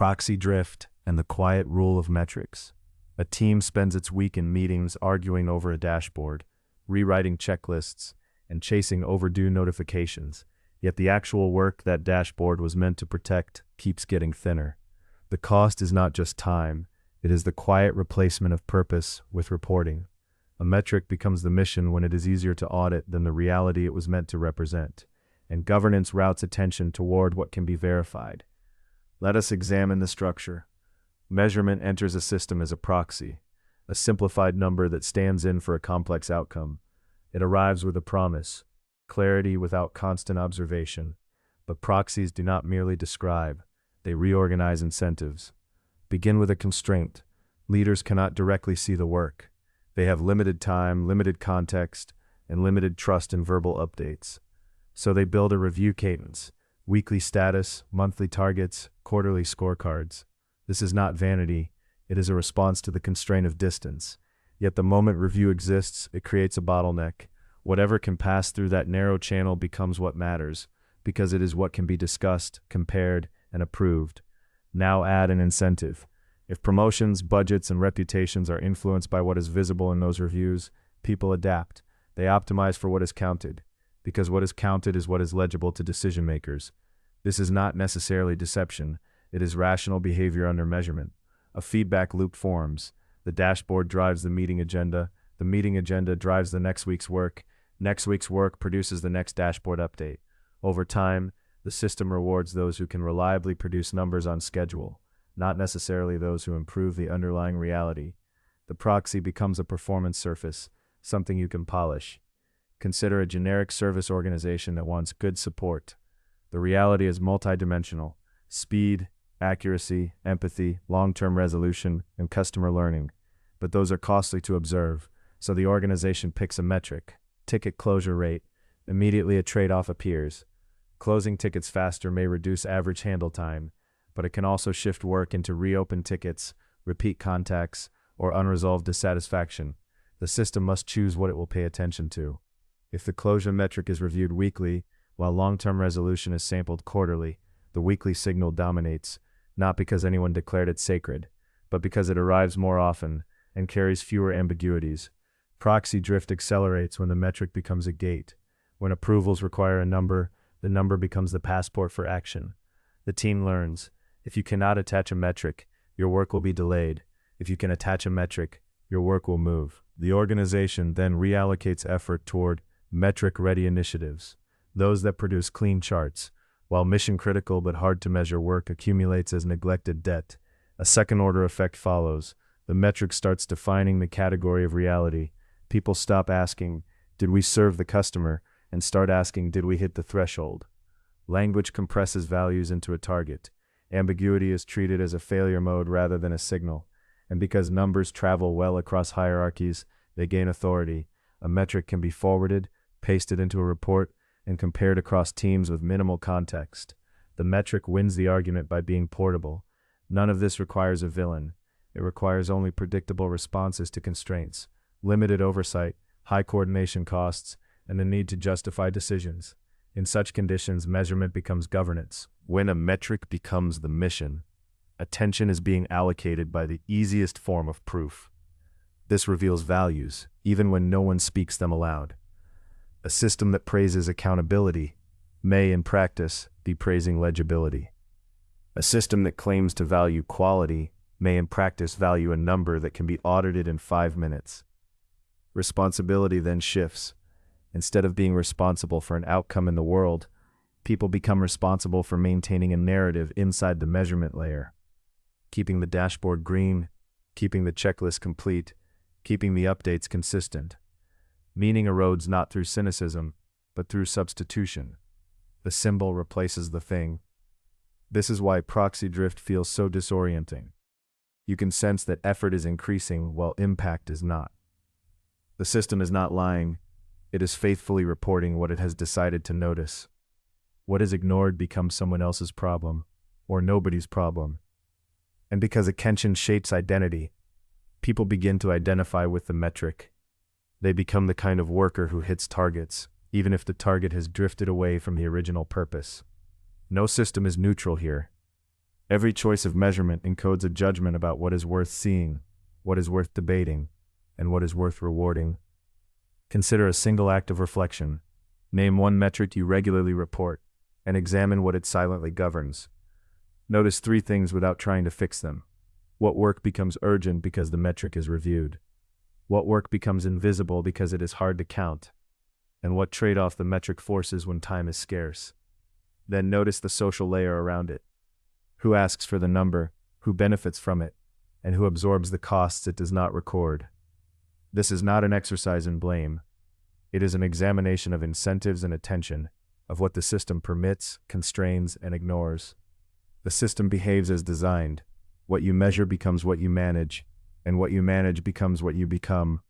proxy drift, and the quiet rule of metrics. A team spends its week in meetings arguing over a dashboard, rewriting checklists, and chasing overdue notifications. Yet the actual work that dashboard was meant to protect keeps getting thinner. The cost is not just time, it is the quiet replacement of purpose with reporting. A metric becomes the mission when it is easier to audit than the reality it was meant to represent, and governance routes attention toward what can be verified. Let us examine the structure. Measurement enters a system as a proxy, a simplified number that stands in for a complex outcome. It arrives with a promise, clarity without constant observation. But proxies do not merely describe, they reorganize incentives. Begin with a constraint. Leaders cannot directly see the work. They have limited time, limited context, and limited trust in verbal updates. So they build a review cadence, weekly status, monthly targets, quarterly scorecards. This is not vanity, it is a response to the constraint of distance. Yet the moment review exists, it creates a bottleneck. Whatever can pass through that narrow channel becomes what matters, because it is what can be discussed, compared, and approved. Now add an incentive. If promotions, budgets, and reputations are influenced by what is visible in those reviews, people adapt. They optimize for what is counted, because what is counted is what is legible to decision makers. This is not necessarily deception, it is rational behavior under measurement. A feedback loop forms. The dashboard drives the meeting agenda drives the next week's work produces the next dashboard update. Over time, the system rewards those who can reliably produce numbers on schedule, not necessarily those who improve the underlying reality. The proxy becomes a performance surface, something you can polish. Consider a generic service organization that wants good support. The reality is multidimensional: speed, accuracy, empathy, long-term resolution, and customer learning. But those are costly to observe, so the organization picks a metric: ticket closure rate. Immediately a trade-off appears. Closing tickets faster may reduce average handle time, but it can also shift work into reopened tickets, repeat contacts, or unresolved dissatisfaction. The system must choose what it will pay attention to. If the closure metric is reviewed weekly, while long-term resolution is sampled quarterly, the weekly signal dominates, not because anyone declared it sacred, but because it arrives more often and carries fewer ambiguities. Proxy drift accelerates when the metric becomes a gate. When approvals require a number, the number becomes the passport for action. The team learns, if you cannot attach a metric, your work will be delayed. If you can attach a metric, your work will move. The organization then reallocates effort toward metric-ready initiatives, those that produce clean charts. While mission-critical but hard-to-measure work accumulates as neglected debt, a second-order effect follows. The metric starts defining the category of reality. People stop asking, did we serve the customer, and start asking, did we hit the threshold? Language compresses values into a target. Ambiguity is treated as a failure mode rather than a signal. And because numbers travel well across hierarchies, they gain authority. A metric can be forwarded, pasted into a report, and compared across teams with minimal context. The metric wins the argument by being portable. None of this requires a villain. It requires only predictable responses to constraints, limited oversight, high coordination costs, and the need to justify decisions. In such conditions, measurement becomes governance. When a metric becomes the mission, attention is being allocated by the easiest form of proof. This reveals values, even when no one speaks them aloud. A system that praises accountability may, in practice, be praising legibility. A system that claims to value quality may, in practice, value a number that can be audited in 5 minutes. Responsibility then shifts. Instead of being responsible for an outcome in the world, people become responsible for maintaining a narrative inside the measurement layer. Keeping the dashboard green, keeping the checklist complete, keeping the updates consistent. Meaning erodes not through cynicism, but through substitution. The symbol replaces the thing. This is why proxy drift feels so disorienting. You can sense that effort is increasing while impact is not. The system is not lying. It is faithfully reporting what it has decided to notice. What is ignored becomes someone else's problem, or nobody's problem. And because attention shapes identity, people begin to identify with the metric. They become the kind of worker who hits targets, even if the target has drifted away from the original purpose. No system is neutral here. Every choice of measurement encodes a judgment about what is worth seeing, what is worth debating, and what is worth rewarding. Consider a single act of reflection. Name one metric you regularly report, and examine what it silently governs. Notice three things without trying to fix them. What work becomes urgent because the metric is reviewed? What work becomes invisible because it is hard to count? And what trade-off the metric forces when time is scarce? Then notice the social layer around it. Who asks for the number, who benefits from it, and who absorbs the costs it does not record? This is not an exercise in blame. It is an examination of incentives and attention, of what the system permits, constrains, and ignores. The system behaves as designed. What you measure becomes what you manage, and what you manage becomes what you become.